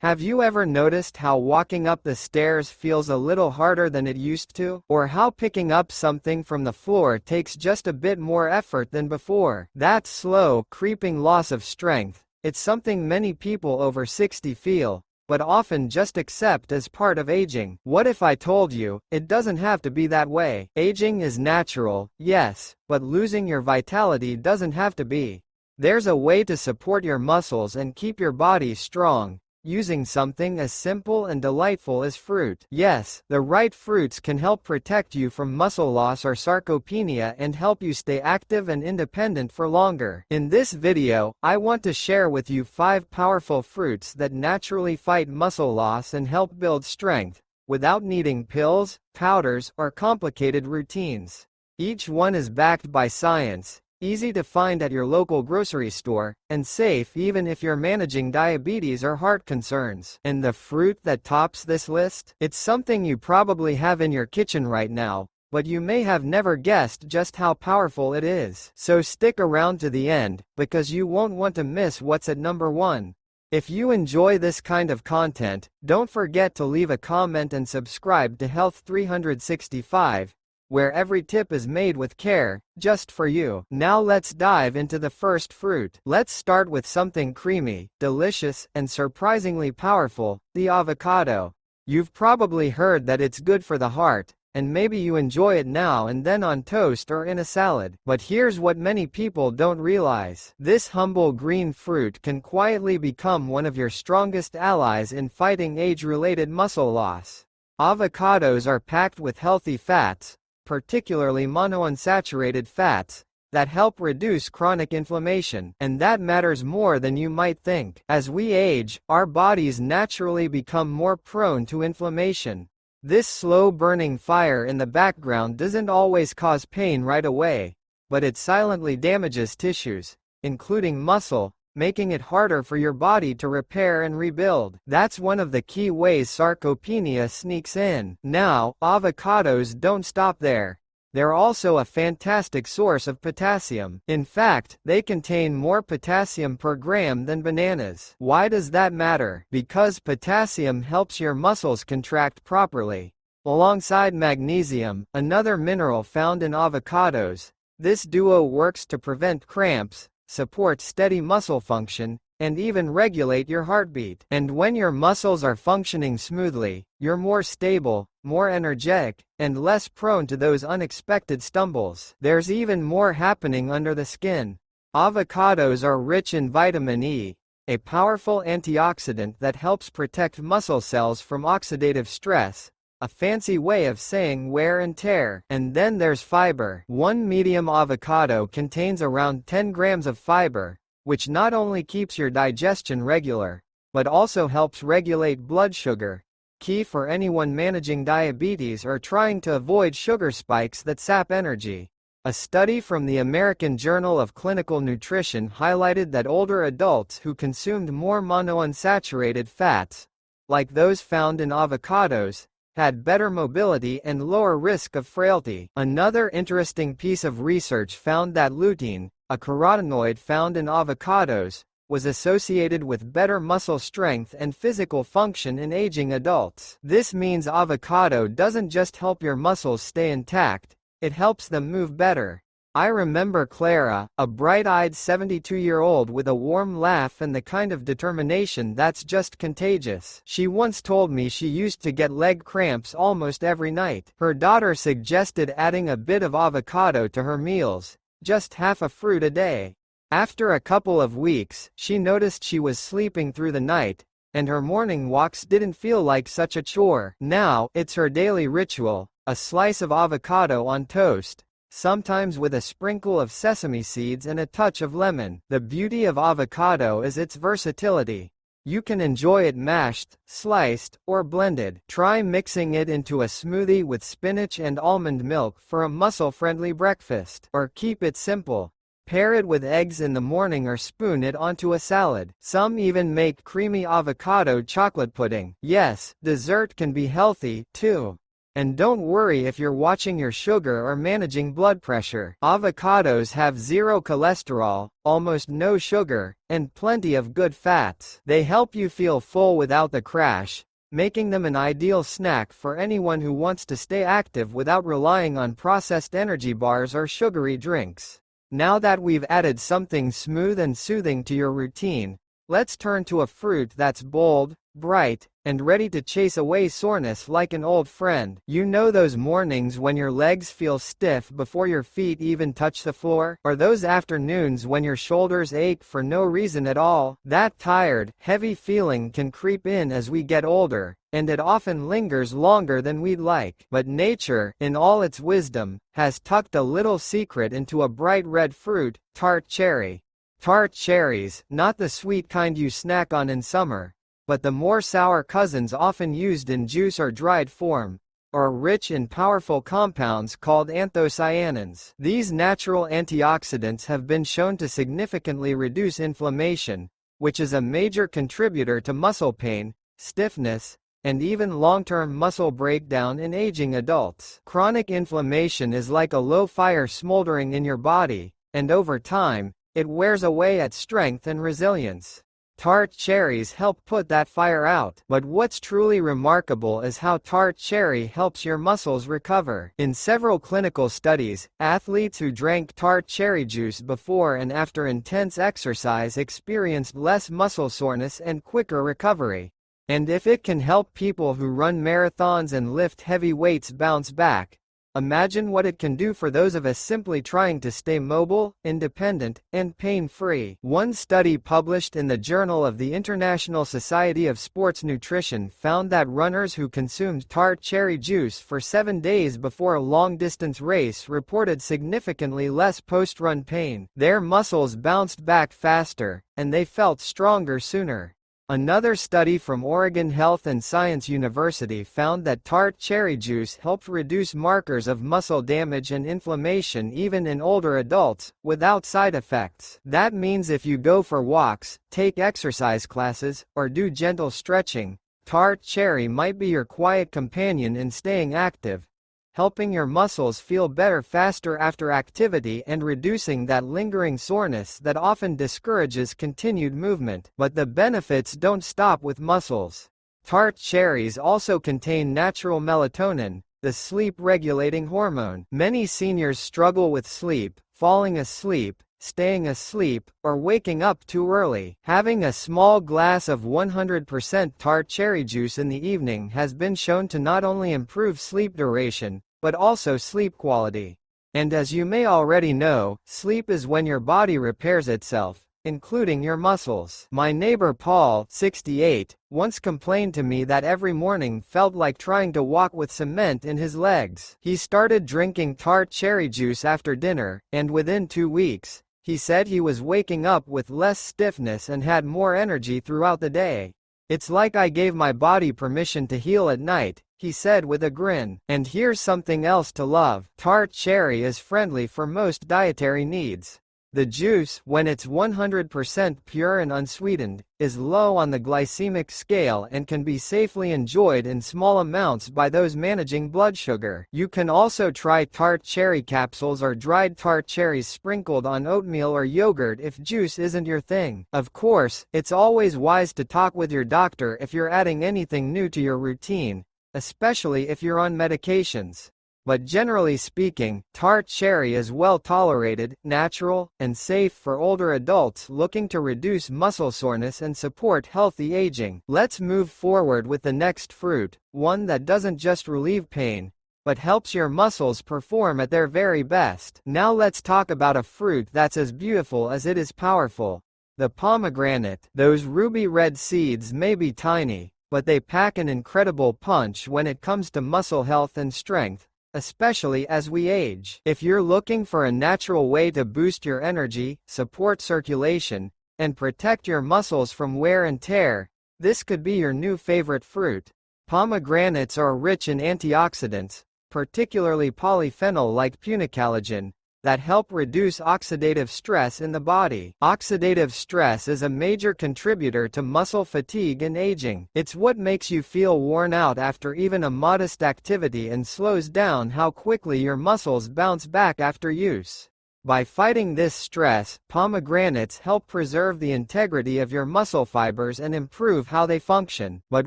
Have you ever noticed how walking up the stairs feels a little harder than it used to? Or how picking up something from the floor takes just a bit more effort than before? That slow, creeping loss of strength, it's something many people over 60 feel, but often just accept as part of aging. What if I told you, it doesn't have to be that way? Aging is natural, yes, but losing your vitality doesn't have to be. There's a way to support your muscles and keep your body strong, using something as simple and delightful as fruit. Yes, the right fruits can help protect you from muscle loss or sarcopenia and help you stay active and independent for longer. In this video, I want to share with you 5 powerful fruits that naturally fight muscle loss and help build strength, without needing pills, powders, or complicated routines. Each one is backed by science, easy to find at your local grocery store, and safe even if you're managing diabetes or heart concerns. And the fruit that tops this list? It's something you probably have in your kitchen right now, but you may have never guessed just how powerful it is. So stick around to the end, because you won't want to miss what's at number 1. If you enjoy this kind of content, don't forget to leave a comment and subscribe to Health 365, where every tip is made with care, just for you. Now let's dive into the first fruit. Let's start with something creamy, delicious, and surprisingly powerful, the avocado. You've probably heard that it's good for the heart, and maybe you enjoy it now and then on toast or in a salad. But here's what many people don't realize. This humble green fruit can quietly become one of your strongest allies in fighting age-related muscle loss. Avocados are packed with healthy fats, particularly monounsaturated fats, that help reduce chronic inflammation. And that matters more than you might think. As we age, our bodies naturally become more prone to inflammation. This slow-burning fire in the background doesn't always cause pain right away, but it silently damages tissues, including muscle, making it harder for your body to repair and rebuild. That's one of the key ways sarcopenia sneaks in. Now, avocados don't stop there. They're also a fantastic source of potassium. In fact, they contain more potassium per gram than bananas. Why does that matter? Because potassium helps your muscles contract properly. Alongside magnesium, another mineral found in avocados, this duo works to prevent cramps, support steady muscle function, and even regulate your heartbeat. And when your muscles are functioning smoothly, you're more stable, more energetic, and less prone to those unexpected stumbles. There's even more happening under the skin. Avocados are rich in vitamin E, a powerful antioxidant that helps protect muscle cells from oxidative stress, a fancy way of saying wear and tear. And then there's fiber. One medium avocado contains around 10 grams of fiber, which not only keeps your digestion regular, but also helps regulate blood sugar, key for anyone managing diabetes or trying to avoid sugar spikes that sap energy. A study from the American Journal of Clinical Nutrition highlighted that older adults who consumed more monounsaturated fats, like those found in avocados, had better mobility and lower risk of frailty. Another interesting piece of research found that lutein, a carotenoid found in avocados, was associated with better muscle strength and physical function in aging adults. This means avocado doesn't just help your muscles stay intact, it helps them move better. I remember Clara, a bright-eyed 72-year-old with a warm laugh and the kind of determination that's just contagious. She once told me she used to get leg cramps almost every night. Her daughter suggested adding a bit of avocado to her meals, just half a fruit a day. After a couple of weeks, she noticed she was sleeping through the night, and her morning walks didn't feel like such a chore. Now, it's her daily ritual, a slice of avocado on toast, sometimes with a sprinkle of sesame seeds and a touch of lemon. The beauty of avocado is its versatility. You can enjoy it mashed, sliced, or blended. Try mixing it into a smoothie with spinach and almond milk for a muscle-friendly breakfast. Or keep it simple. Pair it with eggs in the morning or spoon it onto a salad. Some even make creamy avocado chocolate pudding. Yes, dessert can be healthy, too. And don't worry if you're watching your sugar or managing blood pressure. Avocados have zero cholesterol, almost no sugar, and plenty of good fats. They help you feel full without the crash, making them an ideal snack for anyone who wants to stay active without relying on processed energy bars or sugary drinks. Now that we've added something smooth and soothing to your routine, let's turn to a fruit that's bold, bright, and ready to chase away soreness like an old friend. You know those mornings when your legs feel stiff before your feet even touch the floor? Or those afternoons when your shoulders ache for no reason at all? That tired, heavy feeling can creep in as we get older, and it often lingers longer than we'd like. But nature, in all its wisdom, has tucked a little secret into a bright red fruit, tart cherry. Tart cherries, not the sweet kind you snack on in summer, but the more sour cousins often used in juice or dried form, are rich in powerful compounds called anthocyanins. These natural antioxidants have been shown to significantly reduce inflammation, which is a major contributor to muscle pain, stiffness, and even long-term muscle breakdown in aging adults. Chronic inflammation is like a low fire smoldering in your body, and over time, it wears away at strength and resilience. Tart cherries help put that fire out. But what's truly remarkable is how tart cherry helps your muscles recover. In several clinical studies, athletes who drank tart cherry juice before and after intense exercise experienced less muscle soreness and quicker recovery. And if it can help people who run marathons and lift heavy weights bounce back, imagine what it can do for those of us simply trying to stay mobile, independent, and pain-free. One study published in the Journal of the International Society of Sports Nutrition found that runners who consumed tart cherry juice for 7 days before a long-distance race reported significantly less post-run pain. Their muscles bounced back faster, and they felt stronger sooner. Another study from Oregon Health and Science University found that tart cherry juice helped reduce markers of muscle damage and inflammation even in older adults, without side effects. That means if you go for walks, take exercise classes, or do gentle stretching, tart cherry might be your quiet companion in staying active, helping your muscles feel better faster after activity and reducing that lingering soreness that often discourages continued movement. But the benefits don't stop with muscles. Tart cherries also contain natural melatonin, the sleep-regulating hormone. Many seniors struggle with sleep, falling asleep, staying asleep, or waking up too early. Having a small glass of 100% tart cherry juice in the evening has been shown to not only improve sleep duration, but also sleep quality. And as you may already know, sleep is when your body repairs itself, including your muscles. My neighbor Paul, 68, once complained to me that every morning felt like trying to walk with cement in his legs. He started drinking tart cherry juice after dinner, and within 2 weeks, he said he was waking up with less stiffness and had more energy throughout the day. "It's like I gave my body permission to heal at night," he said with a grin. And here's something else to love. Tart cherry is friendly for most dietary needs. The juice, when it's 100% pure and unsweetened, is low on the glycemic scale and can be safely enjoyed in small amounts by those managing blood sugar. You can also try tart cherry capsules or dried tart cherries sprinkled on oatmeal or yogurt if juice isn't your thing. Of course, it's always wise to talk with your doctor if you're adding anything new to your routine, especially if you're on medications. But generally speaking, tart cherry is well tolerated, natural, and safe for older adults looking to reduce muscle soreness and support healthy aging. Let's move forward with the next fruit, one that doesn't just relieve pain, but helps your muscles perform at their very best. Now let's talk about a fruit that's as beautiful as it is powerful. The pomegranate. Those ruby red seeds may be tiny, but they pack an incredible punch when it comes to muscle health and strength, especially as we age. If you're looking for a natural way to boost your energy, support circulation, and protect your muscles from wear and tear, this could be your new favorite fruit. Pomegranates are rich in antioxidants, particularly polyphenol like punicalagin, that help reduce oxidative stress in the body. Oxidative stress is a major contributor to muscle fatigue and aging. It's what makes you feel worn out after even a modest activity and slows down how quickly your muscles bounce back after use. By fighting this stress, pomegranates help preserve the integrity of your muscle fibers and improve how they function. But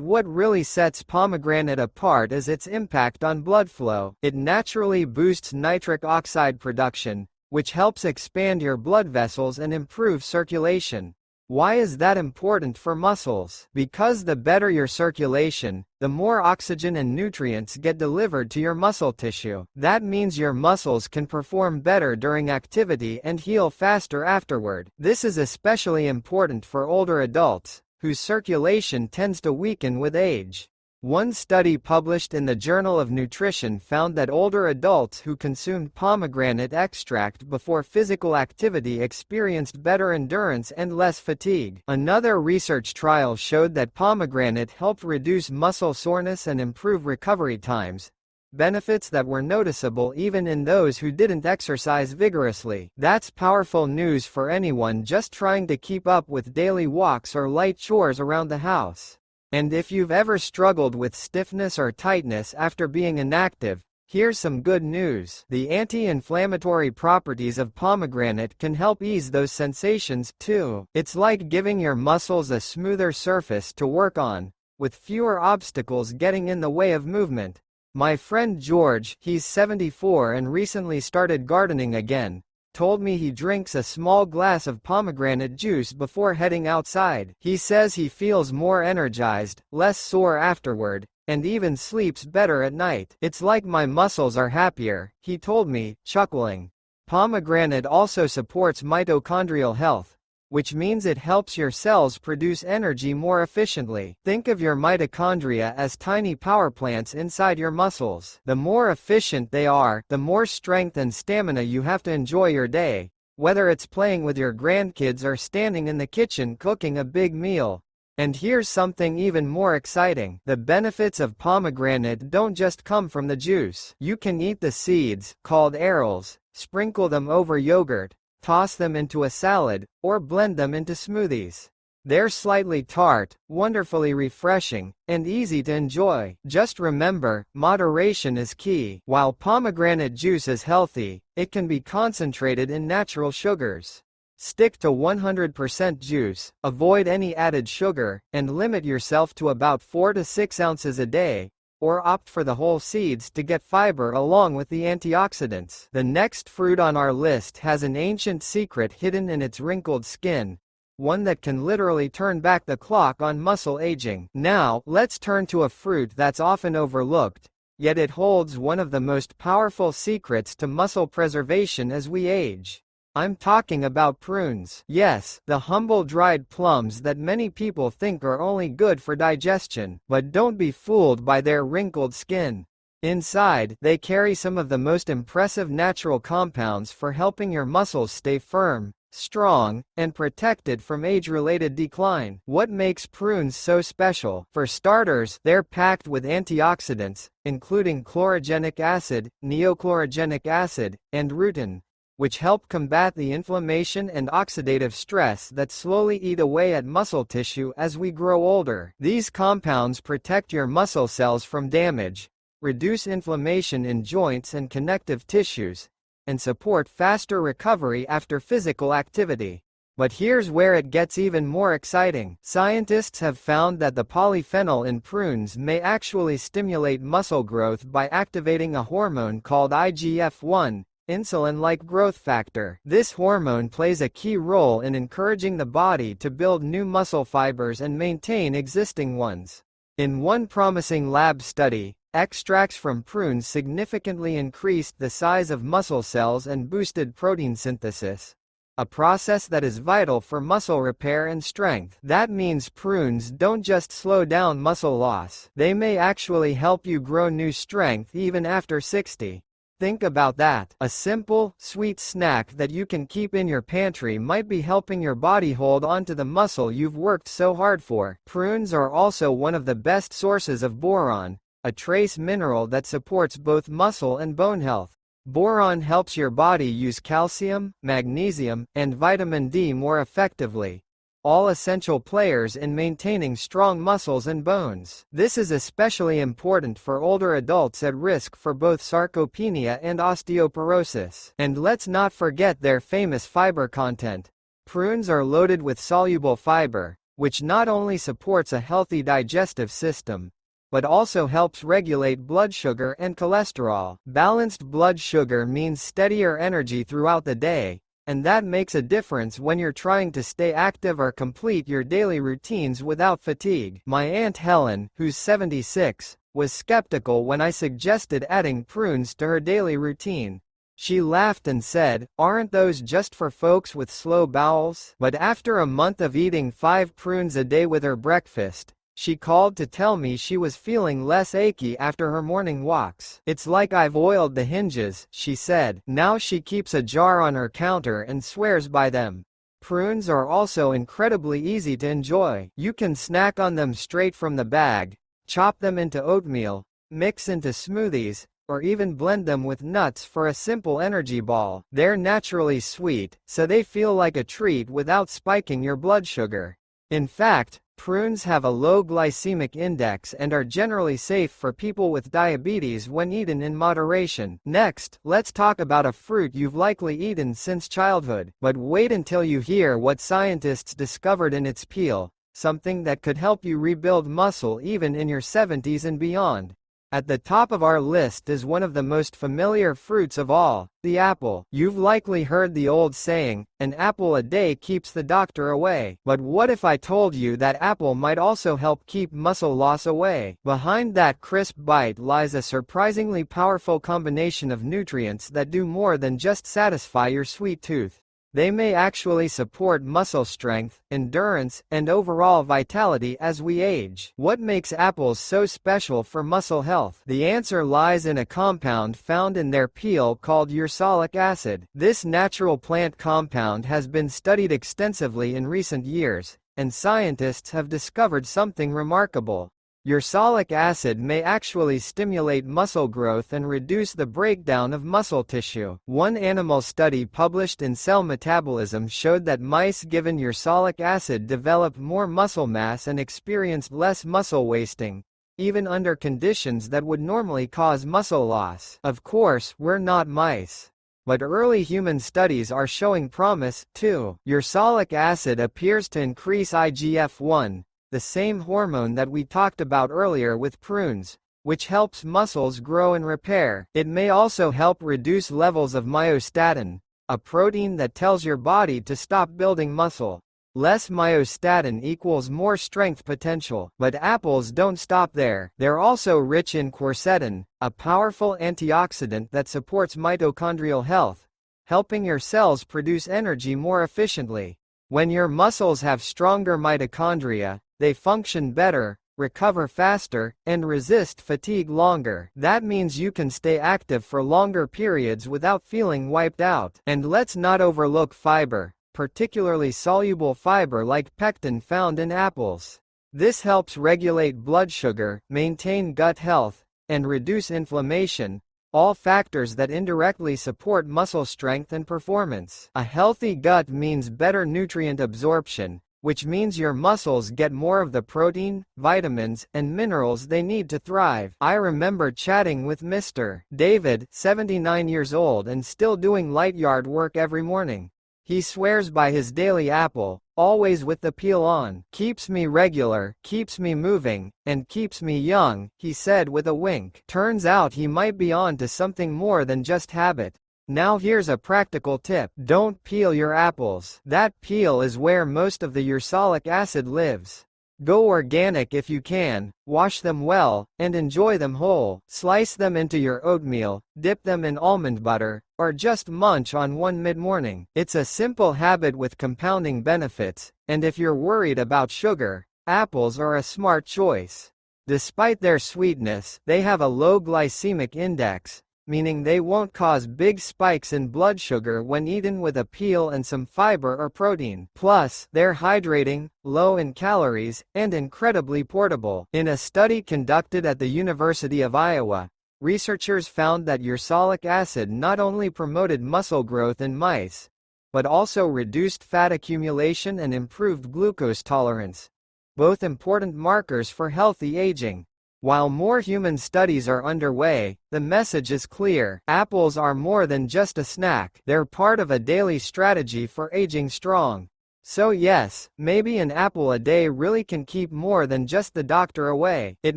what really sets pomegranate apart is its impact on blood flow. It naturally boosts nitric oxide production, which helps expand your blood vessels and improve circulation. Why is that important for muscles? Because the better your circulation, the more oxygen and nutrients get delivered to your muscle tissue. That means your muscles can perform better during activity and heal faster afterward. This is especially important for older adults, whose circulation tends to weaken with age. One study published in the Journal of Nutrition found that older adults who consumed pomegranate extract before physical activity experienced better endurance and less fatigue. Another research trial showed that pomegranate helped reduce muscle soreness and improve recovery times, benefits that were noticeable even in those who didn't exercise vigorously. That's powerful news for anyone just trying to keep up with daily walks or light chores around the house. And if you've ever struggled with stiffness or tightness after being inactive, here's some good news. The anti-inflammatory properties of pomegranate can help ease those sensations, too. It's like giving your muscles a smoother surface to work on, with fewer obstacles getting in the way of movement. My friend George, he's 74 and recently started gardening again, told me he drinks a small glass of pomegranate juice before heading outside. He says he feels more energized, less sore afterward, and even sleeps better at night. It's like my muscles are happier, he told me, chuckling. Pomegranate also supports mitochondrial health, which means it helps your cells produce energy more efficiently. Think of your mitochondria as tiny power plants inside your muscles. The more efficient they are, the more strength and stamina you have to enjoy your day, whether it's playing with your grandkids or standing in the kitchen cooking a big meal. And here's something even more exciting. The benefits of pomegranate don't just come from the juice. You can eat the seeds, called arils, sprinkle them over yogurt, toss them into a salad, or blend them into smoothies. They're slightly tart, wonderfully refreshing, and easy to enjoy. Just remember, moderation is key. While pomegranate juice is healthy, it can be concentrated in natural sugars. Stick to 100% juice, avoid any added sugar, and limit yourself to about 4 to 6 ounces a day, or opt for the whole seeds to get fiber along with the antioxidants. The next fruit on our list has an ancient secret hidden in its wrinkled skin, one that can literally turn back the clock on muscle aging. Now, let's turn to a fruit that's often overlooked, yet it holds one of the most powerful secrets to muscle preservation as we age. I'm talking about prunes. Yes, the humble dried plums that many people think are only good for digestion. But don't be fooled by their wrinkled skin. Inside, they carry some of the most impressive natural compounds for helping your muscles stay firm, strong, and protected from age-related decline. What makes prunes so special? For starters, they're packed with antioxidants, including chlorogenic acid, neochlorogenic acid, and rutin, which help combat the inflammation and oxidative stress that slowly eat away at muscle tissue as we grow older. These compounds protect your muscle cells from damage, reduce inflammation in joints and connective tissues, and support faster recovery after physical activity. But here's where it gets even more exciting. Scientists have found that the polyphenol in prunes may actually stimulate muscle growth by activating a hormone called IGF-1, insulin-like growth factor. This hormone plays a key role in encouraging the body to build new muscle fibers and maintain existing ones. In one promising lab study, extracts from prunes significantly increased the size of muscle cells and boosted protein synthesis, a process that is vital for muscle repair and strength. That means prunes don't just slow down muscle loss, they may actually help you grow new strength even after 60. Think about that. A simple, sweet snack that you can keep in your pantry might be helping your body hold onto the muscle you've worked so hard for. Prunes are also one of the best sources of boron, a trace mineral that supports both muscle and bone health. Boron helps your body use calcium, magnesium, and vitamin D more effectively, all essential players in maintaining strong muscles and bones. This is especially important for older adults at risk for both sarcopenia and osteoporosis. And let's not forget their famous fiber content. Prunes are loaded with soluble fiber, which not only supports a healthy digestive system, but also helps regulate blood sugar and cholesterol. Balanced blood sugar means steadier energy throughout the day, and that makes a difference when you're trying to stay active or complete your daily routines without fatigue. My Aunt Helen, who's 76, was skeptical when I suggested adding prunes to her daily routine. She laughed and said, "Aren't those just for folks with slow bowels?" But after a month of eating 5 prunes a day with her breakfast, she called to tell me she was feeling less achy after her morning walks. "It's like I've oiled the hinges," she said. Now she keeps a jar on her counter and swears by them. Prunes are also incredibly easy to enjoy. You can snack on them straight from the bag, chop them into oatmeal, mix into smoothies, or even blend them with nuts for a simple energy ball. They're naturally sweet, so they feel like a treat without spiking your blood sugar. In fact, prunes have a low glycemic index and are generally safe for people with diabetes when eaten in moderation. Next, let's talk about a fruit you've likely eaten since childhood. But wait until you hear what scientists discovered in its peel, something that could help you rebuild muscle even in your 70s and beyond. At the top of our list is one of the most familiar fruits of all, the apple. You've likely heard the old saying, "An apple a day keeps the doctor away." But what if I told you that apple might also help keep muscle loss away? Behind that crisp bite lies a surprisingly powerful combination of nutrients that do more than just satisfy your sweet tooth. They may actually support muscle strength, endurance, and overall vitality as we age. What makes apples so special for muscle health? The answer lies in a compound found in their peel called ursolic acid. This natural plant compound has been studied extensively in recent years, and scientists have discovered something remarkable. Ursolic acid may actually stimulate muscle growth and reduce the breakdown of muscle tissue. One animal study published in Cell Metabolism showed that mice given ursolic acid developed more muscle mass and experienced less muscle wasting, even under conditions that would normally cause muscle loss. Of course, we're not mice. But early human studies are showing promise, too. Ursolic acid appears to increase IGF-1, the same hormone that we talked about earlier with prunes, which helps muscles grow and repair. It may also help reduce levels of myostatin, a protein that tells your body to stop building muscle. Less myostatin equals more strength potential. But apples don't stop there. They're also rich in quercetin, a powerful antioxidant that supports mitochondrial health, helping your cells produce energy more efficiently. When your muscles have stronger mitochondria, they function better, recover faster, and resist fatigue longer. That means you can stay active for longer periods without feeling wiped out. And let's not overlook fiber, particularly soluble fiber like pectin found in apples. This helps regulate blood sugar, maintain gut health, and reduce inflammation, all factors that indirectly support muscle strength and performance. A healthy gut means better nutrient absorption, which means your muscles get more of the protein, vitamins, and minerals they need to thrive. I remember chatting with Mr. David, 79 years old and still doing light yard work every morning. He swears by his daily apple, always with the peel on. "Keeps me regular, keeps me moving, and keeps me young," he said with a wink. Turns out he might be on to something more than just habit. Now here's a practical tip. Don't peel your apples. That peel is where most of the ursolic acid lives. Go organic if you can, wash them well, and enjoy them whole. Slice them into your oatmeal, dip them in almond butter, or just munch on one mid-morning. It's a simple habit with compounding benefits, and if you're worried about sugar, apples are a smart choice. Despite their sweetness, they have a low glycemic index, meaning they won't cause big spikes in blood sugar when eaten with a peel and some fiber or protein. Plus, they're hydrating, low in calories, and incredibly portable. In a study conducted at the University of Iowa, Researchers found that ursolic acid not only promoted muscle growth in mice, but also reduced fat accumulation and improved glucose tolerance, both important markers for healthy aging. While more human studies are underway, the message is clear: apples are more than just a snack, they're part of a daily strategy for aging strong. So yes, maybe an apple a day really can keep more than just the doctor away. It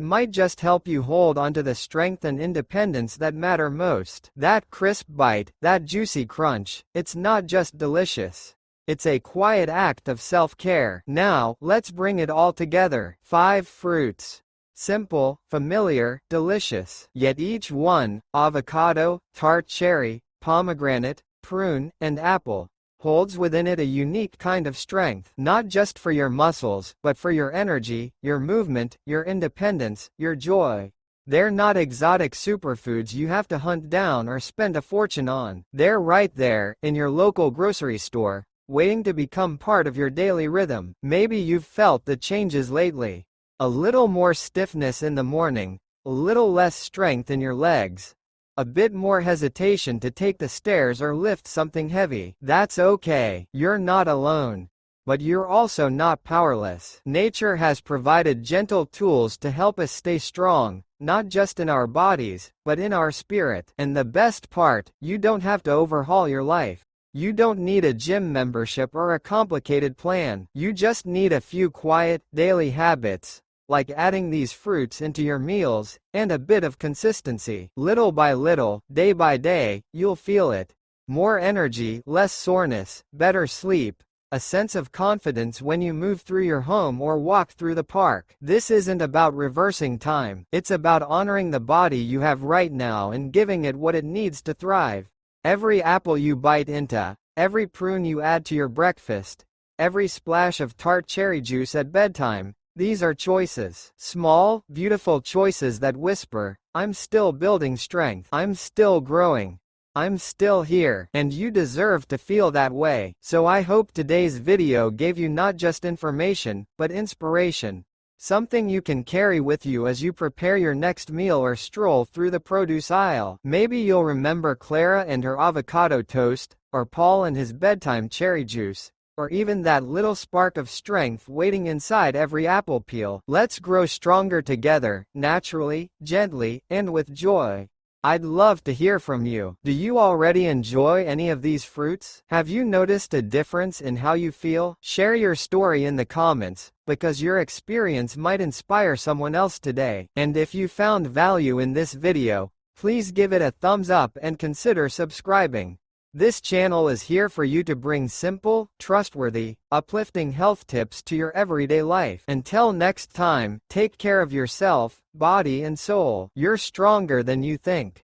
might just help you hold onto the strength and independence that matter most. That crisp bite, that juicy crunch, it's not just delicious. It's a quiet act of self-care. Now, let's bring it all together. 5 fruits. Simple, familiar, delicious. Yet each one, avocado, tart cherry, pomegranate, prune, and apple, holds within it a unique kind of strength, not just for your muscles, but for your energy, your movement, your independence, your joy. They're not exotic superfoods you have to hunt down or spend a fortune on. They're right there, in your local grocery store, waiting to become part of your daily rhythm. Maybe you've felt the changes lately. A little more stiffness in the morning, a little less strength in your legs, a bit more hesitation to take the stairs or lift something heavy. That's okay. You're not alone. But you're also not powerless. Nature has provided gentle tools to help us stay strong, not just in our bodies, but in our spirit. And the best part, you don't have to overhaul your life. You don't need a gym membership or a complicated plan. You just need a few quiet, daily habits, like adding these fruits into your meals, and a bit of consistency. Little by little, day by day, you'll feel it. More energy, less soreness, better sleep, a sense of confidence when you move through your home or walk through the park. This isn't about reversing time. It's about honoring the body you have right now and giving it what it needs to thrive. Every apple you bite into, every prune you add to your breakfast, every splash of tart cherry juice at bedtime, these are choices. Small, beautiful choices that whisper, I'm still building strength. I'm still growing. I'm still here. And you deserve to feel that way. So I hope today's video gave you not just information, but inspiration. Something you can carry with you as you prepare your next meal or stroll through the produce aisle. Maybe you'll remember Clara and her avocado toast, or Paul and his bedtime cherry juice, or even that little spark of strength waiting inside every apple peel. Let's grow stronger together, naturally, gently, and with joy. I'd love to hear from you. Do you already enjoy any of these fruits? Have you noticed a difference in how you feel? Share your story in the comments, because your experience might inspire someone else today. And if you found value in this video, please give it a thumbs up and consider subscribing. This channel is here for you to bring simple, trustworthy, uplifting health tips to your everyday life. Until next time, take care of yourself, body and soul. You're stronger than you think.